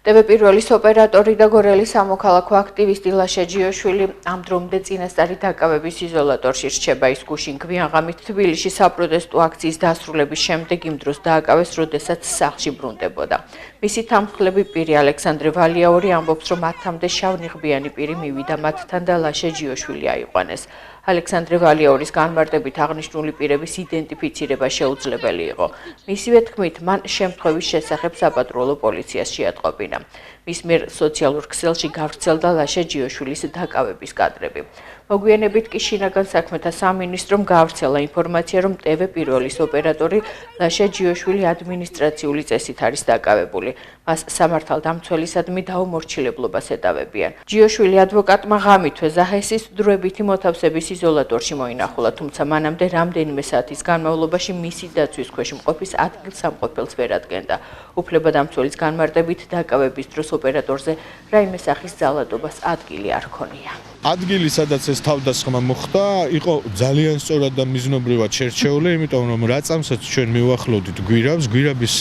TV პირველის ოპერატორი და გორელის სამოქალაქო აქტივისტი ლაშა ჯიოშვილი ამ დრომდე წინასწარი დაკავების იზოლატორში რჩება. Ის გუშინ გვიანღამით თბილისში საპროტესტო აქციის დასრულების შემდეგ იმ დროს დააკავეს, როდესაც სახლში ბრუნდებოდა. მისი თანმხლები პირი ალექსანდრე ვალიაური ამბობს, რომ მათამდე შავნიღბიანი პირი მივიდა მათთან და ლაშა ჯიოშვილი აიყვანეს. ალექსანდრე ვალიაურის განმარტებით აღნიშნული პირების იდენტიფიცირება შეუძლებელი იყო. მისივე თქმით, მან შემთხვევის შესახებ საპატრულო პოლიციას შეატყობინა. მის მიერ სოციალურ ქსელში გავრცელდა ლაშა ჯიოშვილის დაკავების კადრები. მოგვიანებით კი შინაგან საქმეთა სამინისტრომ გაავრცელა ინფორმაცია, რომ TV პირველის ოპერატორი ლაშა ჯიოშვილი ადმინისტრაციული წესით არის დაკავებული. მას სამართალდამცველისადმი დაუმორჩილებლობას ეტავებიან. ჯიოშვილი ადვოკატმა ღამითვე ზაჰესის დროებითი მოთავსების იზოლატორში მოინახულა, თუმცა მანამდე რამდენიმე საათის განმავლობაში მისი დაცვის ქვეშ მყოფის ადგილსამყოფელს ვერ ადგენდა. უფლებადამცველის განმარტებით დაკავების დროს ოპერატორზე რაიმე სახის ძალადობას ადგილი არ ჰქონია. ადგილი, სადაც ეს თავდასხმა მოხდა, იყო ძალიან სწორად და მიზნობრივად შერჩეული, იმიტომ რომ რაწამსაც ჩვენ მივახლოვდით გვირაბს, გვირაბის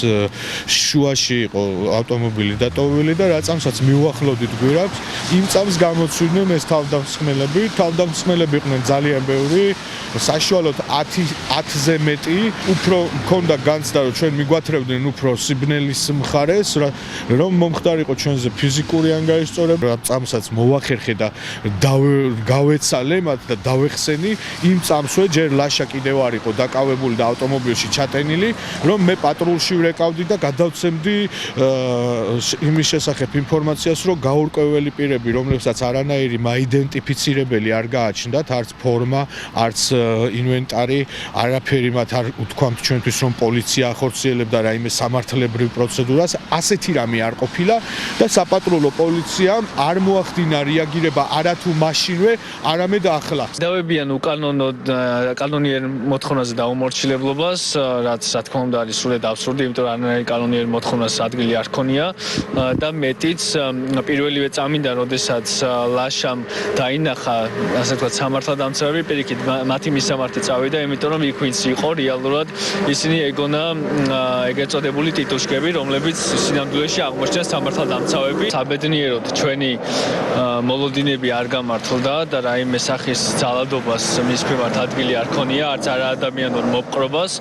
შუაში იყო ავტომობილი დატოვილი და რაწამსაც მივახლოვდით გვირაბს, იმ წამს გამოცვიდნენ ეს თავდამსხმელები. თავდამსხმელები იყვნენ ძალიან ბევრი, საშუალოდ 10-ზე მეტი. უფრო მქონდა განცდა, რომ ჩვენ მიგვათრევდნენ უფრო სიბნელის მხარეს, რომ მომხდარიყო ჩვენზე ფიზიკური ანგარიშწორება, რაწამსაც მოვახერხე და გავეცალე მათ და დავეხსენი. იმ წამსვე ჯერ ლაშა კიდევ არ იყო დაკავებული და ავტომობილში ჩატენილი, რომ მე პატრულში ვრეკავდი და გადავცემდი იმის შესახებ ინფორმაციას, რომ გაურკვეველი პირები, რომლებსაც არანაირი მაიდენტიფიცირებელი არ გააჩნდათ, არც ფორმა, არც ინვენტარი, არაფერი მათ არ უთქვამთ ჩვენთვის, რომ პოლიცია ახორციელებდა რაიმე სამართლებრივ პროცედურას, ასეთი რამე არ ყოფილა და საპატრულო პოლიციამ არ მოახდინა რეაგირება არათუ მაშინვე, არამედ ახლა. დავებიან კანონიერ მოთხოვნაზე დაუმორჩილებლობას, რაც რა თქმა უნდა არის სრულად აბსურდი, იმიტომ რომ არანაირი კანონიერ მოთხოვნას ადგილი არ ქონია და მეტიც პირველივე წამიდან, როდესაც ლაშამ დაინახა, ასე ვთქვათ, სამართალდამცავები, პირიქით მათი მისამართი წავიდა, იმიტომ რომ იქ ვინც იყო რეალურად ისინი ეგონა ეგრეთ წოდებული ტიტუშკები, რომლებიც სინამდვილეში აღმოჩნდა სამართალდამცავები. საბედნიეროდ ჩვენი მოლოდინები არ გამართლდა და რაიმე სახის ძალადობას მის მიმართ ადგილი არ ქონია, არც არაადამიანურ მოპყრობას.